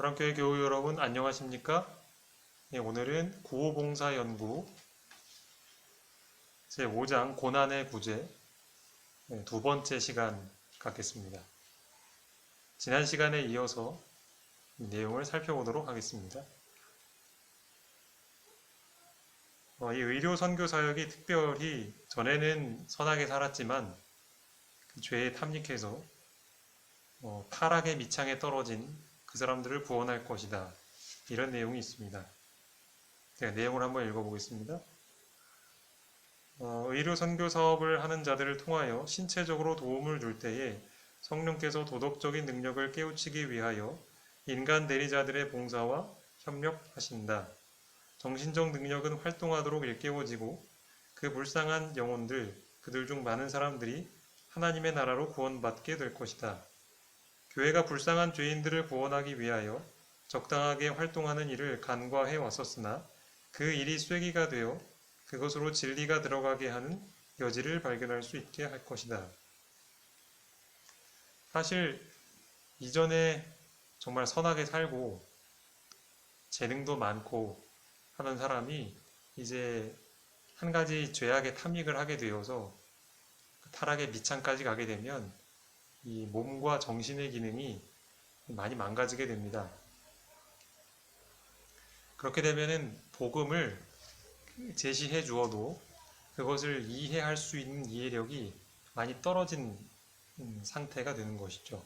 사랑교회 교우 여러분 안녕하십니까? 네, 오늘은 구호봉사연구 제5장 고난의 구제 두 번째 시간 갖겠습니다. 지난 시간에 이어서 이 내용을 살펴보도록 하겠습니다. 이 의료 선교 사역이 특별히 전에는 선하게 살았지만 그 죄에 탐닉해서 타락의 밑창에 떨어진 그 사람들을 구원할 것이다. 이런 내용이 있습니다. 제가 내용을 한번 읽어보겠습니다. 의료 선교 사업을 하는 자들을 통하여 신체적으로 도움을 줄 때에 성령께서 도덕적인 능력을 깨우치기 위하여 인간 대리자들의 봉사와 협력하신다. 정신적 능력은 활동하도록 일깨워지고 그 불쌍한 영혼들, 그들 중 많은 사람들이 하나님의 나라로 구원받게 될 것이다. 교회가 불쌍한 죄인들을 구원하기 위하여 적당하게 활동하는 일을 간과해 왔었으나 그 일이 쐐기가 되어 그것으로 진리가 들어가게 하는 여지를 발견할 수 있게 할 것이다. 사실 이전에 정말 선하게 살고 재능도 많고 하는 사람이 이제 한 가지 죄악의 탐닉을 하게 되어서 타락의 밑창까지 가게 되면 이 몸과 정신의 기능이 많이 망가지게 됩니다. 그렇게 되면은 복음을 제시해 주어도 그것을 이해할 수 있는 이해력이 많이 떨어진 상태가 되는 것이죠.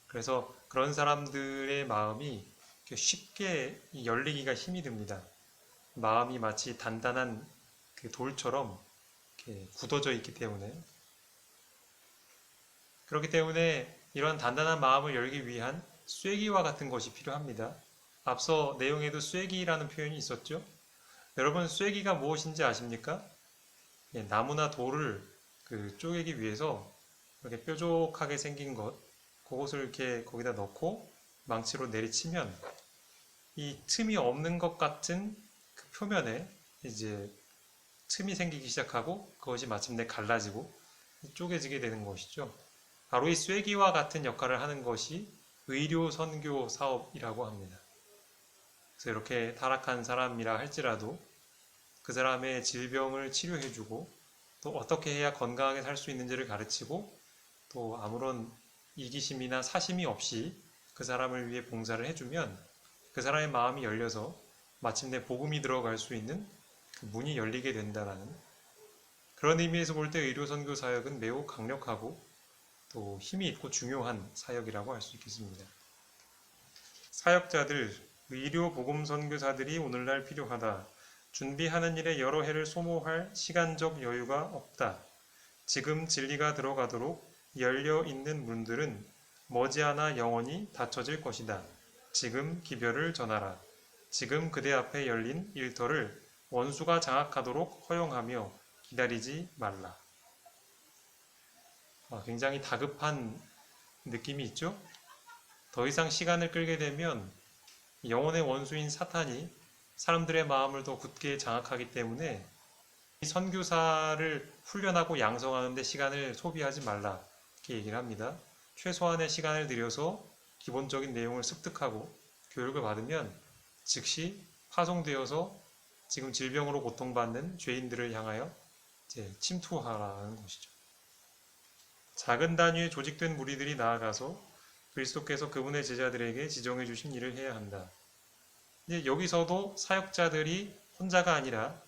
그래서 그런 사람들의 마음이 쉽게 열리기가 힘이 듭니다. 마음이 마치 단단한 그 돌처럼 이렇게 굳어져 있기 때문에. 그렇기 때문에 이런 단단한 마음을 열기 위한 쐐기와 같은 것이 필요합니다. 앞서 내용에도 쐐기라는 표현이 있었죠. 여러분 쐐기가 무엇인지 아십니까? 나무나 돌을 쪼개기 위해서 이렇게 뾰족하게 생긴 것, 그것을 이렇게 거기다 넣고 망치로 내리치면 이 틈이 없는 것 같은 그 표면에 이제 틈이 생기기 시작하고 그것이 마침내 갈라지고 쪼개지게 되는 것이죠. 바로 이 쐐기와 같은 역할을 하는 것이 의료 선교 사업이라고 합니다. 그래서 이렇게 타락한 사람이라 할지라도 그 사람의 질병을 치료해주고 또 어떻게 해야 건강하게 살 수 있는지를 가르치고 또 아무런 이기심이나 사심이 없이 그 사람을 위해 봉사를 해주면 그 사람의 마음이 열려서 마침내 복음이 들어갈 수 있는 그 문이 열리게 된다는 그런 의미에서 볼 때 의료 선교 사역은 매우 강력하고 또 힘이 있고 중요한 사역이라고 할 수 있겠습니다. 사역자들, 의료 복음 선교사들이 오늘날 필요하다. 준비하는 일에 여러 해를 소모할 시간적 여유가 없다. 지금 진리가 들어가도록 열려 있는 문들은 머지않아 영원히 닫혀질 것이다. 지금 기별을 전하라. 지금 그대 앞에 열린 일터를 원수가 장악하도록 허용하며 기다리지 말라. 굉장히 다급한 느낌이 있죠? 더 이상 시간을 끌게 되면 영혼의 원수인 사탄이 사람들의 마음을 더 굳게 장악하기 때문에 이 선교사를 훈련하고 양성하는 데 시간을 소비하지 말라 이렇게 얘기를 합니다. 최소한의 시간을 들여서 기본적인 내용을 습득하고 교육을 받으면 즉시 파송되어서 지금 질병으로 고통받는 죄인들을 향하여 이제 침투하라는 것이죠. 작은 단위의 조직된 무리들이 나아가서 그리스도께서 그분의 제자들에게 지정해 주신 일을 해야 한다. 이제 여기서도 사역자들이 혼자가 아니라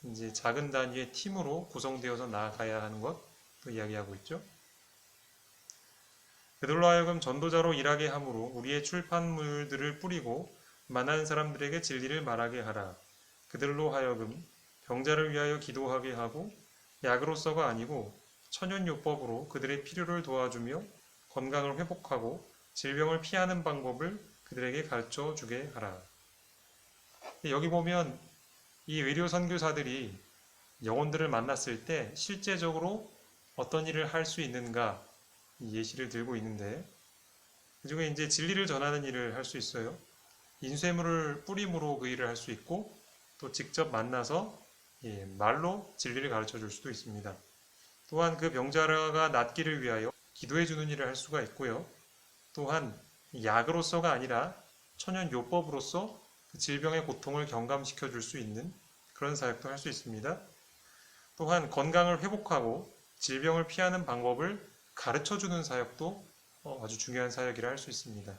이제 작은 단위의 팀으로 구성되어서 나아가야 하는 것도 이야기하고 있죠. 그들로 하여금 전도자로 일하게 함으로 우리의 출판물들을 뿌리고 많은 사람들에게 진리를 말하게 하라. 그들로 하여금 병자를 위하여 기도하게 하고 약으로서가 아니고 천연요법으로 그들의 필요를 도와주며 건강을 회복하고 질병을 피하는 방법을 그들에게 가르쳐 주게 하라. 여기 보면 이 의료 선교사들이 영혼들을 만났을 때 실제적으로 어떤 일을 할 수 있는가 이 예시를 들고 있는데 그중에 이제 진리를 전하는 일을 할 수 있어요. 인쇄물을 뿌림으로 그 일을 할 수 있고 또 직접 만나서 말로 진리를 가르쳐 줄 수도 있습니다. 또한 그 병자가 낫기를 위하여 기도해 주는 일을 할 수가 있고요. 또한 약으로서가 아니라 천연요법으로서 그 질병의 고통을 경감시켜 줄 수 있는 그런 사역도 할 수 있습니다. 또한 건강을 회복하고 질병을 피하는 방법을 가르쳐 주는 사역도 아주 중요한 사역이라 할 수 있습니다.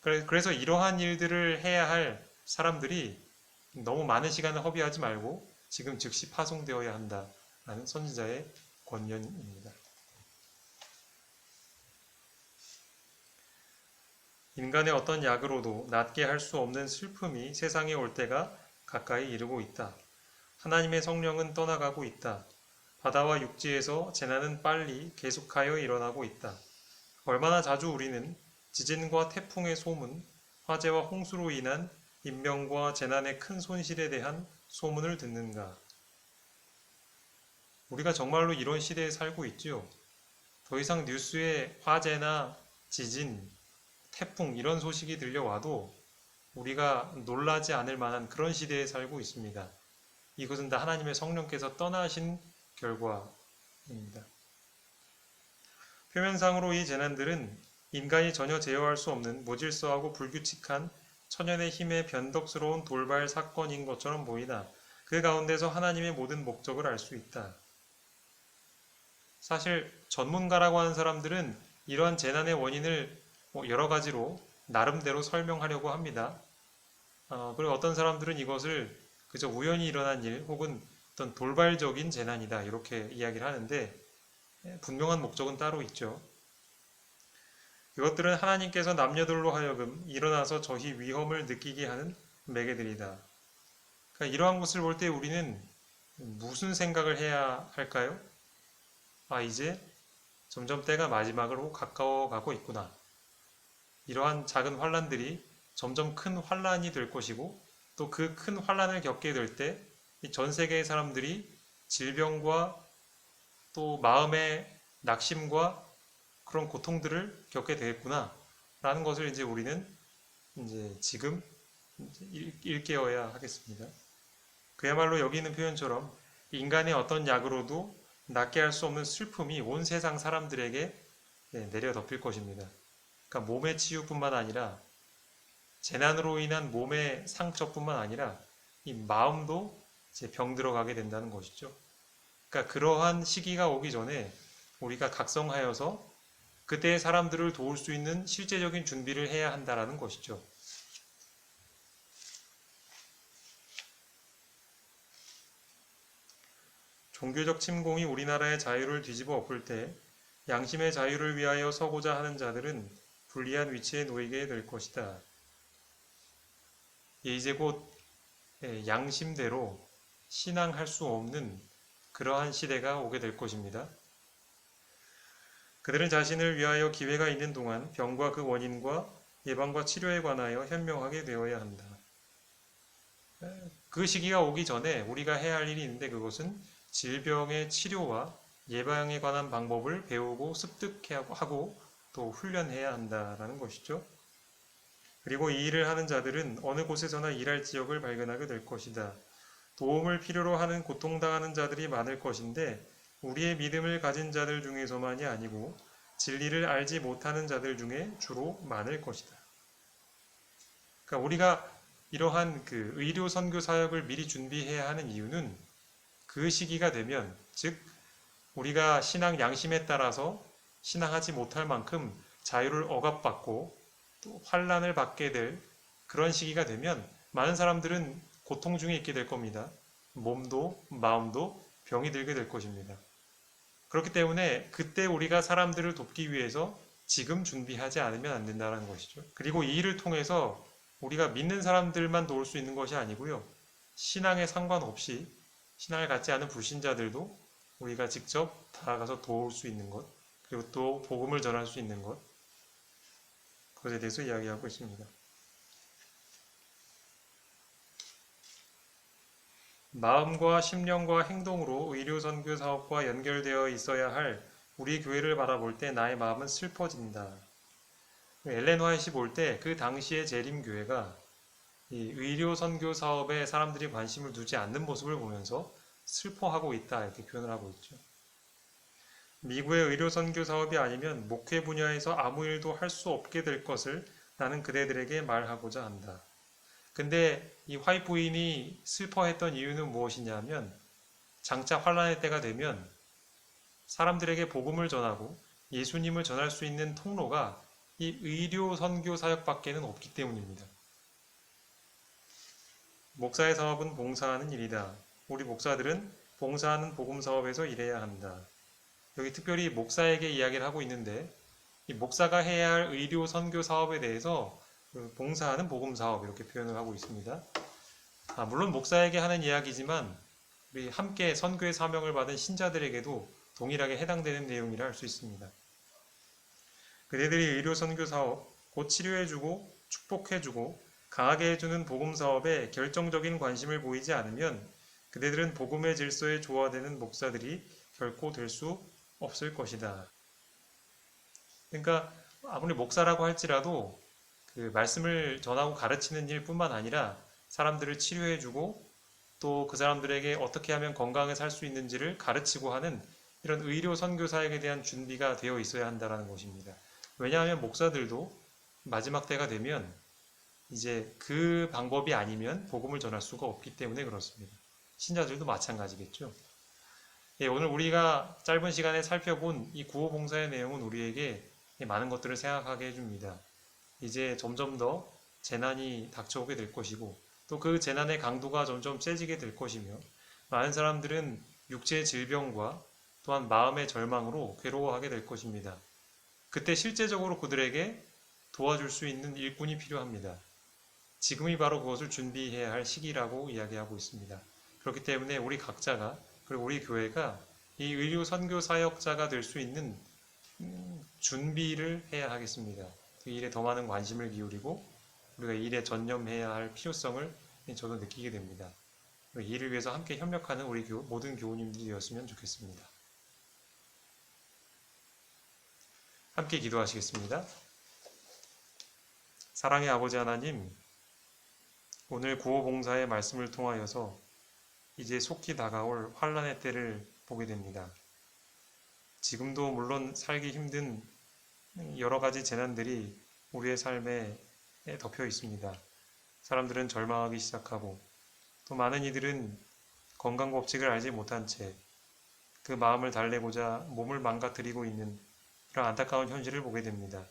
그래서 이러한 일들을 해야 할 사람들이 너무 많은 시간을 허비하지 말고 지금 즉시 파송되어야 한다라는 선지자의 권면입니다. 인간의 어떤 약으로도 낫게 할 수 없는 슬픔이 세상에 올 때가 가까이 이르고 있다. 하나님의 성령은 떠나가고 있다. 바다와 육지에서 재난은 빨리 계속하여 일어나고 있다. 얼마나 자주 우리는 지진과 태풍의 소문, 화재와 홍수로 인한 인명과 재난의 큰 손실에 대한 소문을 듣는가? 우리가 정말로 이런 시대에 살고 있지요. 더 이상 뉴스에 화재나 지진, 태풍 이런 소식이 들려와도 우리가 놀라지 않을 만한 그런 시대에 살고 있습니다. 이것은 다 하나님의 성령께서 떠나신 결과입니다. 표면상으로 이 재난들은 인간이 전혀 제어할 수 없는 무질서하고 불규칙한 천연의 힘의 변덕스러운 돌발 사건인 것처럼 보이나 그 가운데서 하나님의 모든 목적을 알 수 있다. 사실 전문가라고 하는 사람들은 이러한 재난의 원인을 여러 가지로 나름대로 설명하려고 합니다. 그리고 어떤 사람들은 이것을 그저 우연히 일어난 일 혹은 어떤 돌발적인 재난이다 이렇게 이야기를 하는데 분명한 목적은 따로 있죠. 이것들은 하나님께서 남녀들로 하여금 일어나서 저희 위험을 느끼게 하는 매개들이다. 그러니까 이러한 것을 볼 때 우리는 무슨 생각을 해야 할까요? 이제 점점 때가 마지막으로 가까워 가고 있구나. 이러한 작은 환란들이 점점 큰 환란이 될 것이고 또 그 큰 환란을 겪게 될 때 전 세계의 사람들이 질병과 또 마음의 낙심과 그런 고통들을 겪게 되겠구나 라는 것을 이제 우리는 이제 지금 일깨워야 하겠습니다. 그야말로 여기 있는 표현처럼 인간의 어떤 약으로도 낫게 할 수 없는 슬픔이 온 세상 사람들에게 내려 덮일 것입니다. 그러니까 몸의 치유뿐만 아니라 재난으로 인한 몸의 상처뿐만 아니라 이 마음도 이제 병들어가게 된다는 것이죠. 그러니까 그러한 시기가 오기 전에 우리가 각성하여서 그때의 사람들을 도울 수 있는 실제적인 준비를 해야 한다는 것이죠. 종교적 침공이 우리나라의 자유를 뒤집어 엎을 때 양심의 자유를 위하여 서고자 하는 자들은 불리한 위치에 놓이게 될 것이다. 이제 곧 양심대로 신앙할 수 없는 그러한 시대가 오게 될 것입니다. 그들은 자신을 위하여 기회가 있는 동안 병과 그 원인과 예방과 치료에 관하여 현명하게 되어야 한다. 그 시기가 오기 전에 우리가 해야 할 일이 있는데 그것은 질병의 치료와 예방에 관한 방법을 배우고 습득하고 또 훈련해야 한다라는 것이죠. 그리고 이 일을 하는 자들은 어느 곳에서나 일할 지역을 발견하게 될 것이다. 도움을 필요로 하는 고통당하는 자들이 많을 것인데 우리의 믿음을 가진 자들 중에서만이 아니고 진리를 알지 못하는 자들 중에 주로 많을 것이다. 그러니까 우리가 이러한 그 의료 선교 사역을 미리 준비해야 하는 이유는 그 시기가 되면, 즉 우리가 신앙 양심에 따라서 신앙하지 못할 만큼 자유를 억압받고 또 환난을 받게 될 그런 시기가 되면 많은 사람들은 고통 중에 있게 될 겁니다. 몸도 마음도 병이 들게 될 것입니다. 그렇기 때문에 그때 우리가 사람들을 돕기 위해서 지금 준비하지 않으면 안 된다는 것이죠. 그리고 이 일을 통해서 우리가 믿는 사람들만 도울 수 있는 것이 아니고요. 신앙에 상관없이 신앙을 갖지 않은 불신자들도 우리가 직접 다가가서 도울 수 있는 것, 그리고 또 복음을 전할 수 있는 것, 그것에 대해서 이야기하고 있습니다. 마음과 심령과 행동으로 의료 선교 사업과 연결되어 있어야 할 우리 교회를 바라볼 때 나의 마음은 슬퍼진다. 엘렌 화이트 볼 때 그 당시의 재림교회가 이 의료 선교 사업에 사람들이 관심을 두지 않는 모습을 보면서 슬퍼하고 있다 이렇게 표현을 하고 있죠. 미국의 의료 선교 사업이 아니면 목회 분야에서 아무 일도 할 수 없게 될 것을 나는 그대들에게 말하고자 한다. 근데 이 화이트 부인이 슬퍼했던 이유는 무엇이냐면 장차 환란의 때가 되면 사람들에게 복음을 전하고 예수님을 전할 수 있는 통로가 이 의료 선교 사역밖에는 없기 때문입니다. 목사의 사업은 봉사하는 일이다. 우리 목사들은 봉사하는 복음 사업에서 일해야 한다. 여기 특별히 목사에게 이야기를 하고 있는데 이 목사가 해야 할 의료 선교 사업에 대해서 봉사하는 복음 사업 이렇게 표현을 하고 있습니다. 물론 목사에게 하는 이야기지만 우리 함께 선교의 사명을 받은 신자들에게도 동일하게 해당되는 내용이라 할 수 있습니다. 그대들이 의료 선교 사업, 곧 치료해주고 축복해주고 강하게 해주는 복음 사업에 결정적인 관심을 보이지 않으면 그대들은 복음의 질서에 조화되는 목사들이 결코 될 수 없을 것이다. 그러니까 아무리 목사라고 할지라도 그 말씀을 전하고 가르치는 일뿐만 아니라 사람들을 치료해주고 또 그 사람들에게 어떻게 하면 건강하게 살 수 있는지를 가르치고 하는 이런 의료 선교 사역에 대한 준비가 되어 있어야 한다는 것입니다. 왜냐하면 목사들도 마지막 때가 되면 이제 그 방법이 아니면 복음을 전할 수가 없기 때문에 그렇습니다. 신자들도 마찬가지겠죠. 예, 오늘 우리가 짧은 시간에 살펴본 이 구호봉사의 내용은 우리에게 많은 것들을 생각하게 해줍니다. 이제 점점 더 재난이 닥쳐오게 될 것이고 또 그 재난의 강도가 점점 세지게 될 것이며 많은 사람들은 육체의 질병과 또한 마음의 절망으로 괴로워하게 될 것입니다. 그때 실제적으로 그들에게 도와줄 수 있는 일꾼이 필요합니다. 지금이 바로 그것을 준비해야 할 시기라고 이야기하고 있습니다. 그렇기 때문에 우리 각자가 그리고 우리 교회가 이 의료 선교 사역자가 될 수 있는 준비를 해야 하겠습니다. 그 일에 더 많은 관심을 기울이고 우리가 일에 전념해야 할 필요성을 저도 느끼게 됩니다. 이 일을 위해서 함께 협력하는 우리 모든 교우님들이 되었으면 좋겠습니다. 함께 기도하시겠습니다. 사랑의 아버지 하나님, 오늘 구호봉사의 말씀을 통하여서 이제 속히 다가올 환란의 때를 보게 됩니다. 지금도 물론 살기 힘든 여러 가지 재난들이 우리의 삶에 덮여 있습니다. 사람들은 절망하기 시작하고 또 많은 이들은 건강법칙을 알지 못한 채 그 마음을 달래고자 몸을 망가뜨리고 있는 이런 안타까운 현실을 보게 됩니다.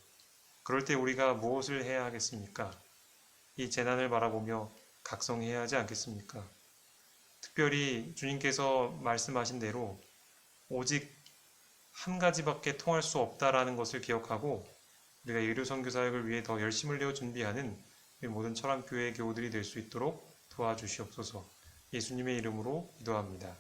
그럴 때 우리가 무엇을 해야 하겠습니까? 이 재난을 바라보며 각성해야 하지 않겠습니까? 특별히 주님께서 말씀하신 대로 오직 한 가지밖에 통할 수 없다라는 것을 기억하고 우리가 의료 선교 사역을 위해 더 열심을 내어 준비하는 우리 모든 철암교회 교우들이 될 수 있도록 도와주시옵소서. 예수님의 이름으로 기도합니다.